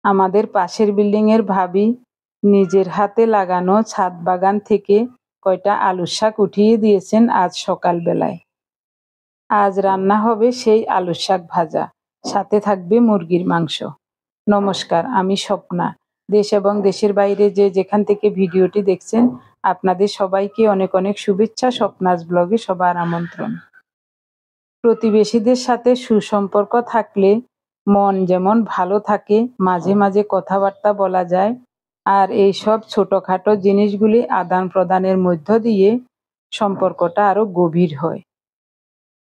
আমাদের পাশের বিল্ডিংয়ের ভাবি নিজের হাতে লাগানো ছাদ বাগান থেকে কয়টা আলুর শাক উঠিয়ে দিয়েছেন আজ সকালবেলায়। আজ রান্না হবে সেই আলুর শাক ভাজা, সাথে থাকবে মুরগির মাংস। নমস্কার, আমি স্বপ্না। দেশ এবং দেশের বাইরে যে যেখান থেকে ভিডিওটি দেখছেন, আপনাদের সবাইকে অনেক অনেক শুভেচ্ছা। স্বপ্নাস ব্লগে সবার আমন্ত্রণ। প্রতিবেশীদের সাথে সুসম্পর্ক থাকলে মন যেমন ভালো থাকে, মাঝে মাঝে কথাবার্তা বলা যায়, আর এই সব ছোটখাটো জিনিসগুলি আদান প্রদানের মধ্য দিয়ে সম্পর্কটা আরো গভীর হয়।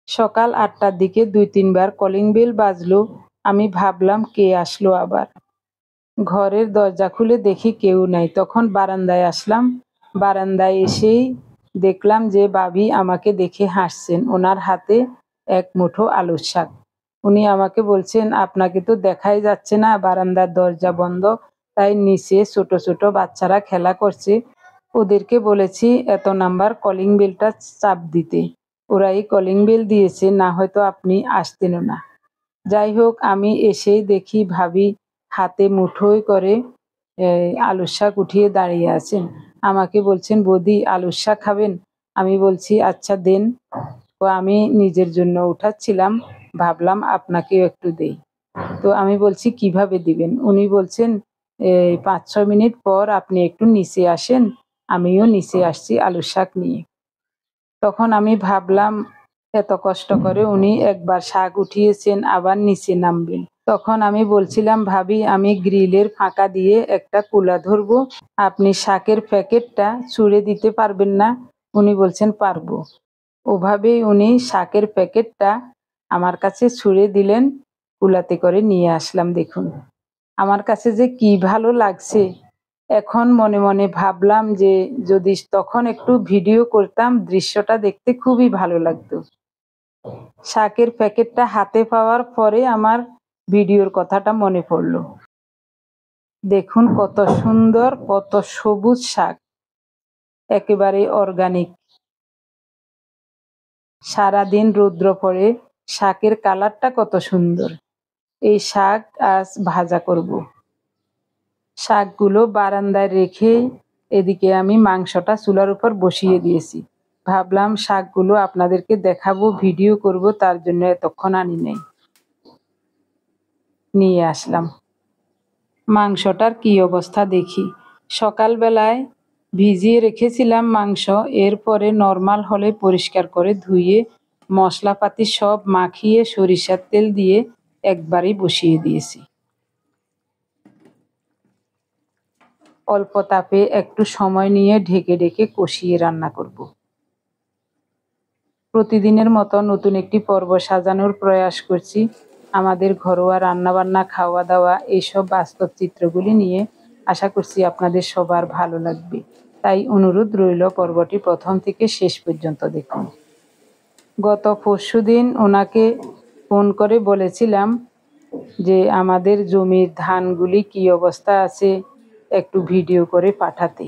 সকাল 8টার দিকে 2-3 বার কলিং বেল বাজলো। আমি ভাবলাম কে আসলো আবার। ঘরের দরজা খুলে দেখি কেউ নাই। তখন বারান্দায় আসলাম। বারান্দায় এসেই দেখলাম যে ভাবি আমাকে দেখে হাসছেন। ওনার হাতে এক মুঠো আলুর শাক। উনি আমাকে বলছেন, আপনাকে তো দেখাই যাচ্ছে না, বারান্দার দরজা বন্ধ, তাই নিচে ছোট ছোট বাচ্চারা খেলা করছে, ওদেরকে বলেছি এত নাম্বার কলিং বেলটা চাপ দিতে, ওরাই কলিং বেল দিয়েছে, না হয়তো আপনি আসতেনও না। যাই হোক, আমি এসেই দেখি ভাবি হাতে মুঠোয় করে আলুর শাক উঠিয়ে দাঁড়িয়ে আছেন। আমাকে বলছেন, বৌদি আলুর শাক খাবেন? আমি বলছি আচ্ছা দেন। তো আমি নিজের জন্য উঠাচ্ছিলাম, ভাবলাম আপনাকেও একটু দেই। তো আমি বলছি কিভাবে দিবেন? উনি বলছেন 5-6 মিনিট পর আপনি একটু নিচে আসেন, আমিও নিচে আসছি আলুর শাক নিয়ে। তখন আমি ভাবলাম এত কষ্ট করে উনি একবার শাক উঠিয়েছেন, আবার নিচে নামবেন। তখন আমি বলছিলাম, ভাবি আমি গ্রিলের ফাঁকা দিয়ে একটা কুলা ধরবো, আপনি শাকের প্যাকেটটা ছুঁড়ে দিতে পারবেন না? উনি বলছেন পারবো। ওভাবেই উনি শাকের প্যাকেটটা আমার কাছে ছুঁড়ে দিলেন, কুলাতে করে নিয়ে আসলাম। দেখুন আমার কাছে যে কি ভালো লাগছে। এখন মনে মনে ভাবলাম যে যদি তখন একটু ভিডিও করতাম, দৃশ্যটা দেখতে খুবই ভালো লাগতো। শাকের প্যাকেটটা হাতে পাওয়ার পরে আমার ভিডিওর কথাটা মনে পড়লো। দেখুন কত সুন্দর, কত সবুজ শাক, একেবারে অর্গানিক। সারাদিন রৌদ্র পড়ে, শাকের কালারটা কত সুন্দর। এই শাক আজ ভাজা করব। শাকগুলো বারান্দায় রেখে এদিকে আমি মাংসটা চুলার উপর বসিয়ে দিয়েছি। ভাবলাম শাকগুলো আপনাদেরকে দেখাবো, ভিডিও করব, তার জন্য এতক্ষণ আনি নাই, নিয়ে আসলাম। মাংসটার কি অবস্থা দেখি। সকালবেলায় ভিজিয়ে রেখেছিলাম মাংস, এরপরে নর্মাল হলে পরিষ্কার করে ধুয়ে মশলাপাতি সব মাখিয়ে সরিষার তেল দিয়ে একবারেই বসিয়ে দিয়েছি। অল্প তাপে একটু সময় নিয়ে ঢেকে ঢেকে কষিয়ে রান্না করব। প্রতিদিনের মতো নতুন একটি পর্ব সাজানোর প্রয়াস করছি। আমাদের ঘরোয়া রান্নাবান্না, খাওয়া দাওয়া, এইসব বাস্তব চিত্রগুলি নিয়ে আশা করছি আপনাদের সবার ভালো লাগবে। তাই অনুরোধ রইল পর্বটি প্রথম থেকে শেষ পর্যন্ত দেখুন। গত পরশুদিন ওনাকে ফোন করে বলেছিলাম যে আমাদের জমির ধানগুলি কি অবস্থা আছে একটু ভিডিও করে পাঠাতে,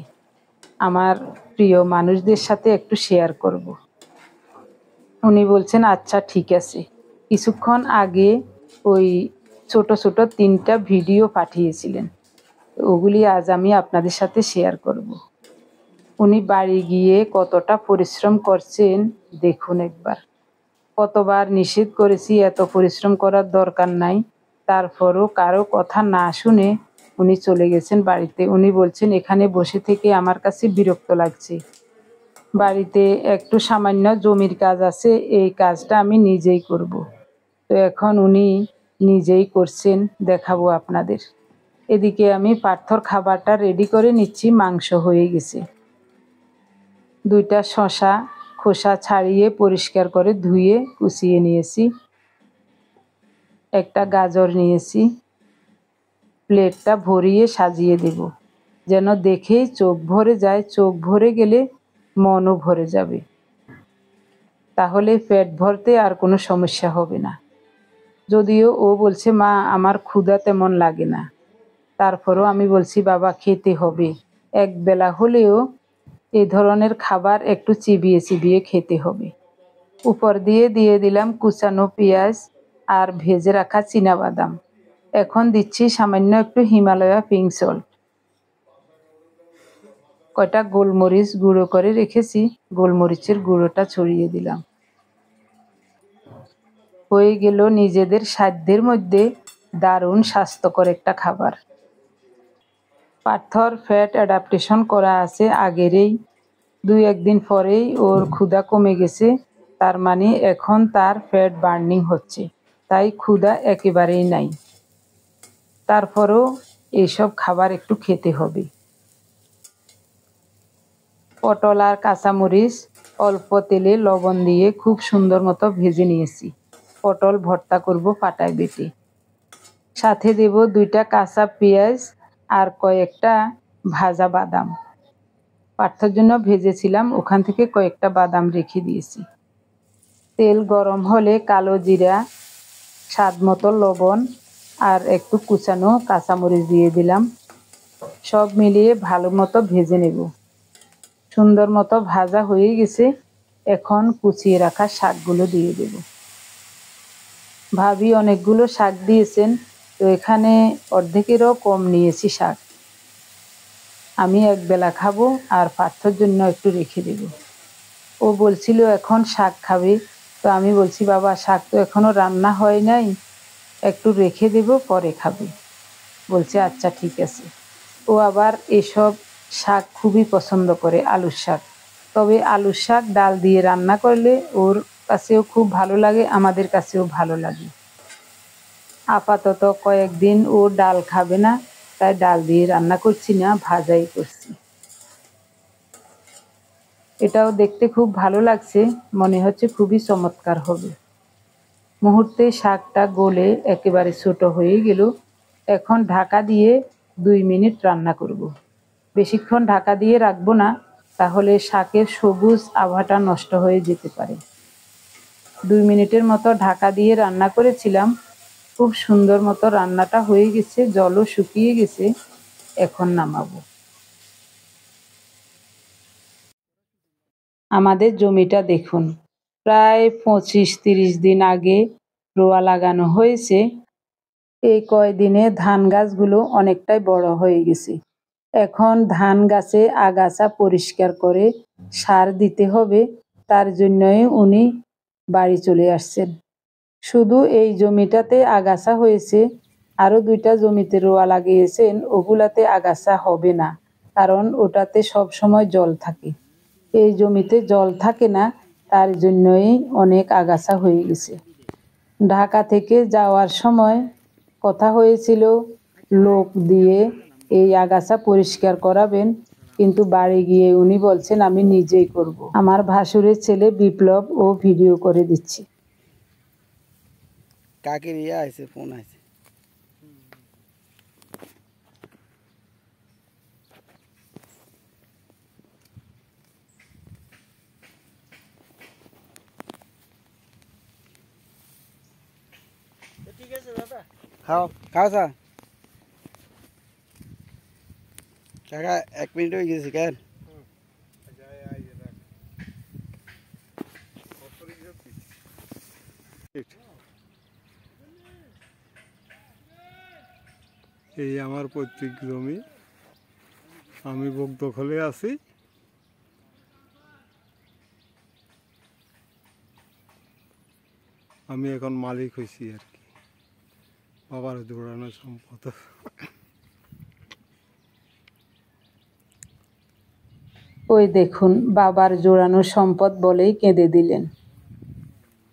আমার প্রিয় মানুষদের সাথে একটু শেয়ার করব। উনি বলছেন আচ্ছা ঠিক আছে। কিছুক্ষণ আগে ওই ছোট ছোট 3টা ভিডিও পাঠিয়েছিলেন, ওগুলি আজ আমি আপনাদের সাথে শেয়ার করব। উনি বাড়ি গিয়ে কতটা পরিশ্রম করছেন দেখুন একবার। কতবার নিষেধ করেছি এত পরিশ্রম করার দরকার নাই, তারপরও কারো কথা না শুনে উনি চলে গেছেন বাড়িতে। উনি বলছেন এখানে বসে থেকে আমার কাছে বিরক্ত লাগছে, বাড়িতে একটু সামান্য জমির কাজ আছে, এই কাজটা আমি নিজেই করব। তো এখন উনি নিজেই করছেন, দেখাবো আপনাদের। এদিকে আমি পার্থর খাবারটা রেডি করে নিচ্ছি। মাংস হয়ে গেছে। 2টা শসা খোসা ছাড়িয়ে পরিষ্কার করে ধুয়ে কুচিয়ে নিয়েছি। একটা গাজর নিয়েছি। প্লেটটা ভরিয়ে সাজিয়ে দেব, যেন দেখেই চোখ ভরে যায়। চোখ ভরে গেলে মনও ভরে যাবে, তাহলে পেট ভরতে আর কোনো সমস্যা হবে না। যদিও ও বলছে মা আমার ক্ষুধা তেমন লাগে না, তারপরও আমি বলছি বাবা খেতে হবে, একবেলা হলেও এই ধরনের খাবার একটু চিবিয়ে চিবিয়ে খেতে হবে। উপর দিয়ে দিয়ে দিলাম কুচানো পেঁয়াজ আর ভেজে রাখা চীনাবাদাম। এখন দিচ্ছি সামান্য একটু হিমালয়া পিঙ্ক সল্ট। কয়টা গোলমরিচ গুঁড়ো করে রেখেছি, গোলমরিচের গুঁড়োটা ছড়িয়ে দিলাম। হয়ে গেল নিজেদের সাধ্যের মধ্যে দারুণ স্বাস্থ্যকর একটা খাবার। পার্থর ফ্যাট অ্যাডাপ্টেশন করা আছে আগেরই, 2-1 দিন পরেই ওর ক্ষুধা কমে গেছে, তার মানে এখন তার ফ্যাট বার্নিং হচ্ছে, তাই ক্ষুধা একেবারেই নাই। তারপরেও এইসব খাবার একটু খেতে হবে। পটল আর কাঁচামরিচ অল্প তেলে লবণ দিয়ে খুব সুন্দর মতো ভেজে নিয়েছি। পটল ভর্তা করব পাটায় বেটে। সাথে দেব 2টা কাঁচা পেঁয়াজ আর কয়েকটা ভাজা বাদাম। পার্থর জন্য ভেজেছিলাম, ওখান থেকে কয়েকটা বাদাম রেখে দিয়েছি। তেল গরম হলে কালো জিরা, স্বাদ মতো লবণ আর একটু কুচানো কাঁচামরিচ দিয়ে দিলাম। সব মিলিয়ে ভালো মতো ভেজে নেব। সুন্দর মতো ভাজা হয়ে গেছে, এখন কুচিয়ে রাখা শাকগুলো দিয়ে দেব। ভাবি অনেকগুলো শাক দিয়েছেন, তো এখানে অর্ধেকেরও কম নিয়েছি শাক। আমি একবেলা খাবো আর পার্থর জন্য একটু রেখে দেব। ও বলছিল এখন শাক খাবে, তো আমি বলছি বাবা শাক তো এখনো রান্না হয় নাই, একটু রেখে দেব পরে খাবে। বলছে আচ্ছা ঠিক আছে। ও আবার এসব শাক খুবই পছন্দ করে, আলুর শাক। তবে আলুর শাক ডাল দিয়ে রান্না করলে ওর কাছেও খুব ভালো লাগে, আমাদের কাছেও ভালো লাগে। আপাতত কয়েকদিন ও ডাল খাবে না, তাই ডাল দিয়ে রান্না করছি না, ভাজাই করছি। এটাও দেখতে খুব ভালো লাগছে, মনে হচ্ছে খুবই চমৎকার হবে। মুহূর্তে শাকটা গলে একেবারে ছোট হয়ে গেল। এখন ঢাকা দিয়ে 2 মিনিট রান্না করব। বেশিক্ষণ ঢাকা দিয়ে রাখবো না, তাহলে শাকের সবুজ আভাটা নষ্ট হয়ে যেতে পারে। 2 মিনিটের মতো ঢাকা দিয়ে রান্না করেছিলাম, খুব সুন্দর মতো রান্নাটা হয়ে গেছে, জলও শুকিয়ে গেছে। এখন নামাবো। আমাদের জমিটা দেখুন, প্রায় 25-30 দিন আগে রোয়া লাগানো হয়েছে। এই কয়দিনে ধান গাছগুলো অনেকটাই বড় হয়ে গেছে। এখন ধান গাছে আগাছা পরিষ্কার করে সার দিতে হবে, তার জন্যই উনি বাড়ি চলে আসছেন। শুধু এই জমিটাতে আগাছা হয়েছে, আরও 2টা জমিতে রোয়া লাগিয়েছেন, ওগুলাতে আগাছা হবে না, কারণ ওটাতে সব সময় জল থাকে। এই জমিতে জল থাকে না, তার জন্যই অনেক আগাছা হয়ে গেছে। ঢাকা থেকে যাওয়ার সময় কথা হয়েছিল লোক দিয়ে এই আগাছা পরিষ্কার করাবেন, কিন্তু বাড়ি গিয়ে উনি বলছেন আমি নিজেই করব। আমার ভাসুরের ছেলে বিপ্লব ও ভিডিও করে দিচ্ছে। কাকের আছে, ফোন আছে। ঠিক আছে দাদা, খাও খাও স্যার। কাকা 1 মিনিট হয়ে গেছে কেন? এই আমার পৈতৃক জমি, আমি ভোগ দখলে আছি। আমি এখন মালিক হয়েছি আর কি, বাবার জোড়ানো সম্পদ। ওই দেখুন, বাবার জোড়ানো সম্পদ বলেই কেঁদে দিলেন।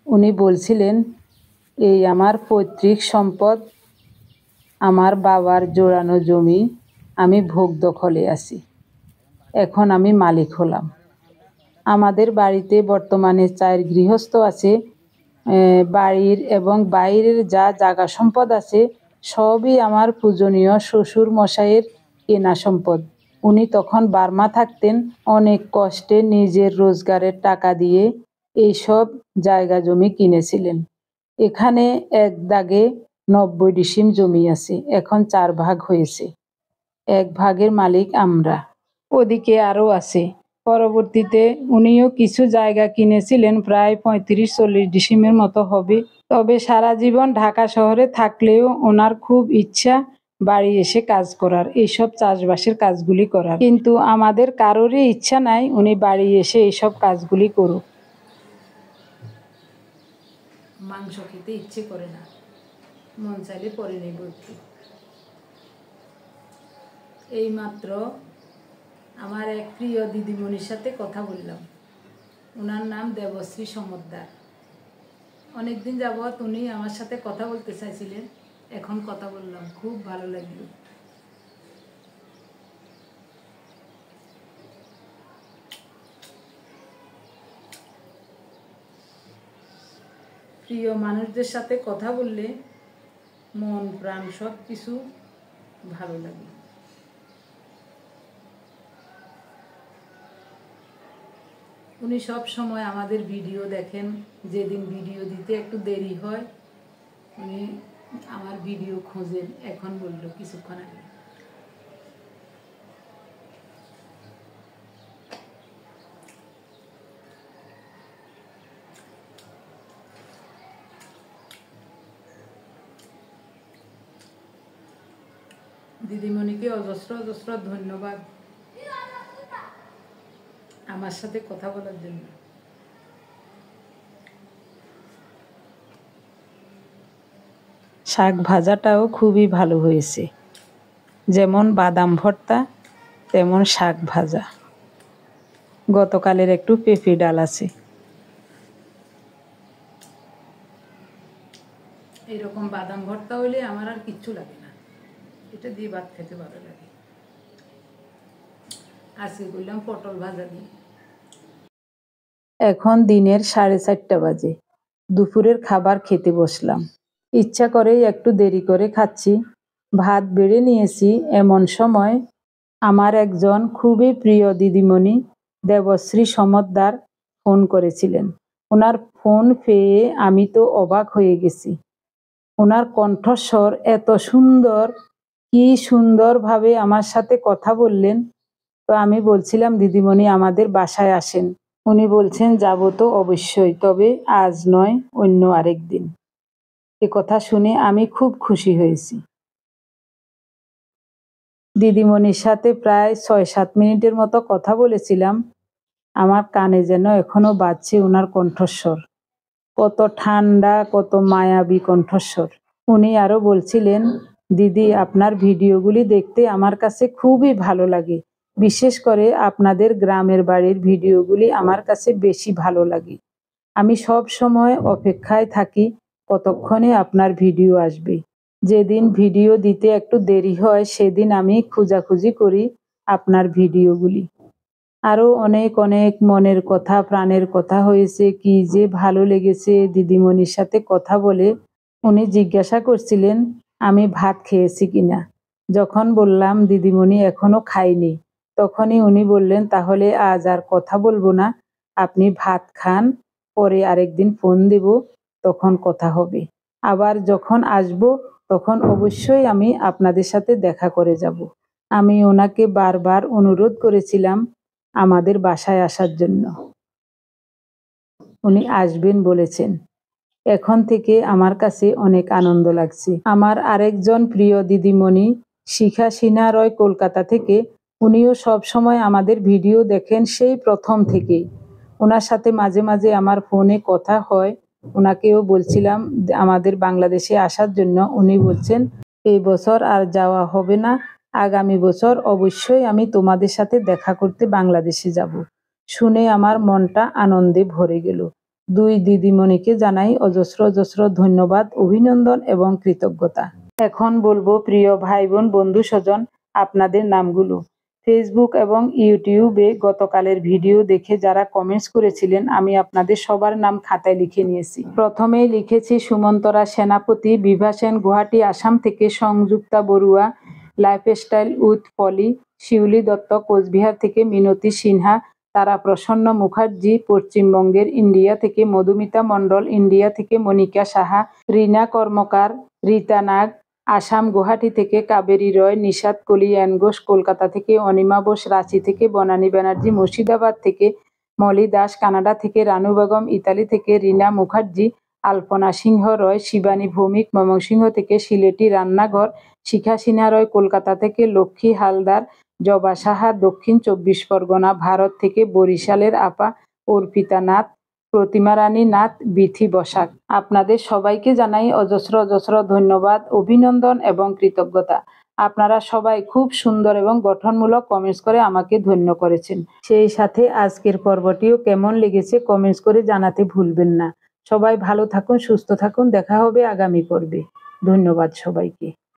উনি বলছিলেন এই আমার পৈতৃক সম্পদ, আমার বাবার জোড়ানো জমি, আমি ভোগ দখলে আছি, এখন আমি মালিক হলাম। আমাদের বাড়িতে বর্তমানে 4 গৃহস্থ আছে। বাড়ির এবং বাইরের যা জায়গা সম্পদ আছে সবই আমার পূজনীয় শ্বশুর মশাইয়ের কেনা সম্পদ। উনি তখন বার্মা থাকতেন, অনেক কষ্টে নিজের রোজগারের টাকা দিয়ে এইসব জায়গা জমি কিনেছিলেন। এখানে এক দাগে 90 ডিসিম জমি আছে, এখন 4 ভাগ হয়েছে। 1 ভাগের মালিক আমরা। ওদিকে আরও আছে। পরবর্তীতে উনিও কিছু জায়গা কিনেছিলেন, প্রায় 35-40 ডিসিমের মতো হবে, তবে সারা জীবন ঢাকা শহরে থাকলেও ওনার খুব ইচ্ছা বাড়ি এসে কাজ করার, এইসব চাষবাসের কাজগুলি করার। কিন্তু আমাদের কারোরই ইচ্ছা নাই উনি বাড়ি এসে এইসব কাজগুলি করুক। মাংস খেতে ইচ্ছে করে না, মন চাইলে পরে নেব একটু। এইমাত্র আমার এক প্রিয় দিদিমণির সাথে কথা বললাম। ওনার নাম দেবশ্রী সমদ্দার। অনেকদিন যাবৎ উনি আমার সাথে কথা বলতে চাইছিলেন, এখন কথা বললাম, খুব ভালো লাগলো। প্রিয় মানুষদের সাথে কথা বললে মন প্রাণ সব কিছু ভালো লাগে। উনি সব সময় আমাদের ভিডিও দেখেন, যেদিন ভিডিও দিতে একটু দেরি হয় উনি আমার ভিডিও খোঁজেন। এখন বললো কিছুক্ষণ আগে। দিদিমণিকে অজস্র অজস্র ধন্যবাদ আমার সাথে কথা বলার জন্য। শাক ভাজাটাও খুবই ভালো হয়েছে, যেমন বাদাম ভর্তা তেমন শাক ভাজা। গতকালের একটু পেঁপে ডাল আছে। এরকম বাদাম ভর্তা হইলে আমার আর কিচ্ছু লাগে না, এটা দিয়ে ভাত খেতে ভালো লাগে। আজকে করলাম পটল ভাজা দিয়ে। এখন দিনের 4:30 বাজে, দুপুরের খাবার খেতে বসলাম। ইচ্ছা করেই একটু দেরি করে খাচ্ছি, ভাত বেড়ে নিয়েছি। এমন সময় আমার একজন খুবই প্রিয় দিদিমণি দেবশ্রী সমদ্দার ফোন করেছিলেন। ওনার ফোন পেয়ে আমি তো অবাক হয়ে গেছি। ওনার কণ্ঠস্বর এত সুন্দর, কি সুন্দরভাবে আমার সাথে কথা বললেন। তো আমি বলছিলাম, দিদিমণি আমাদের বাসায় আসেন। উনি বলছেন যাব তো অবশ্যই, তবে আজ নয়, অন্য আরেক দিন। এ কথা শুনে আমি খুব খুশি হয়েছি। দিদিমণির সাথে প্রায় 6-7 মিনিটের মতো কথা বলেছিলাম। আমার কানে যেন এখনো বাজছে ওনার কণ্ঠস্বর। কত ঠান্ডা, কত মায়াবী কণ্ঠস্বর। উনি আরো বলছিলেন, দিদি আপনার ভিডিওগুলি দেখতে আমার কাছে খুবই ভালো লাগে, বিশেষ করে আপনাদের গ্রামের বাড়ির ভিডিওগুলি আমার কাছে বেশি ভালো লাগে। আমি সব সময় অপেক্ষায় থাকি কতক্ষণে আপনার ভিডিও আসবে। যেদিন ভিডিও দিতে একটু দেরি হয় সেদিন আমি খোঁজাখুঁজি করি আপনার ভিডিওগুলি। আরো অনেক অনেক মনের কথা, প্রাণের কথা হয়েছে। কি যে ভালো লেগেছে দিদিমণির সাথে কথা বলে। উনি জিজ্ঞাসা করছিলেন আমি ভাত খেয়েছি কিনা। যখন বললাম দিদিমণি এখনো খাইনি, তখনই উনি বললেন, তাহলে আজ আর কথা বলবো না, আপনি ভাত খান, পরে আরেকদিন ফোন দেব, তখন কথা হবে। আবার যখন আসবো তখন অবশ্যই আমি আপনাদের সাথে দেখা করে যাব। আমি ওনাকে বারবার অনুরোধ করেছিলাম আমাদের বাসায় আসার জন্য। উনি আসবেন বলেছেন। এখন থেকে আমার কাছে অনেক আনন্দ লাগছে। আমার আরেকজন প্রিয় দিদিমণি শিখা সিনহা রয়, কলকাতা থেকে। উনিও সব সময় আমাদের ভিডিও দেখেন সেই প্রথম থেকেই। ওনার সাথে মাঝে মাঝে আমার ফোনে কথা হয়। ওনাকেও বলছিলাম আমাদের বাংলাদেশে আসার জন্য। উনি বলছেন এই বছর আর যাওয়া হবে না, আগামী বছর অবশ্যই আমি তোমাদের সাথে দেখা করতে বাংলাদেশে যাব। শুনে আমার মনটা আনন্দে ভরে গেল। দুই দিদিমণিকে জানাই অজস্র অজস্র ধন্যবাদ, অভিনন্দন এবং কৃতজ্ঞতা। এখন বলবো প্রিয় ভাই বোন, বন্ধু স্বজন আপনাদের নামগুলো। ফেসবুক এবং ইউটিউবে গতকালের ভিডিও দেখে যারা কমেন্টস করেছিলেন আমি আপনাদের সবার নাম খাতায় লিখে নিয়েছি। প্রথমেই লিখেছি সুমন্তরা সেনাপতি, বিভা সেন গুয়াহাটি আসাম থেকে, সংযুক্তা বড়ুয়া লাইফস্টাইল উইথ পলি, শিউলি দত্ত কোচবিহার থেকে, মিনতি সিনহা, তারা প্রসন্ন মুখার্জি পশ্চিমবঙ্গের ইন্ডিয়া থেকে, মধুমিতা মণ্ডল ইন্ডিয়া থেকে, মনিকা সাহা, রীনা কর্মকার, রীতা নাগ আসাম গুয়াহাটি থেকে, কাবেরী রয়, নিশাদ কলিয়ান ঘোষ কলকাতা থেকে, অনিমা বোস রাঁচি থেকে, বনানী ব্যানার্জি মুর্শিদাবাদ থেকে, মলি দাস কানাডা থেকে, রানু বেগম ইতালি থেকে, রীনা মুখার্জি আলপনা সিংহ রয়, শিবানী ভৌমিক ময়মনসিংহ থেকে, সিলেটি রান্নাঘর শিখা সিনহা রয় কলকাতা থেকে, লক্ষ্মী হালদার, জবা সাহা দক্ষিণ 24 পরগনা ভারত থেকে, বরিশালের আপা অর্পিতা নাথ, প্রতিমা রানী নাথ, বিথি বসাক। আপনাদের সবাইকে জানাই অজস্র অজস্র ধন্যবাদ, অভিনন্দন এবং কৃতজ্ঞতা। আপনারা সবাই খুব সুন্দর এবং গঠনমূলক কমেন্টস করে আমাকে ধন্য করেছেন। সেই সাথে আজকের পর্বটিও কেমন লেগেছে কমেন্টস করে জানাতে ভুলবেন না। সবাই ভালো থাকুন, সুস্থ থাকুন, দেখা হবে আগামী পর্বে। ধন্যবাদ সবাইকে।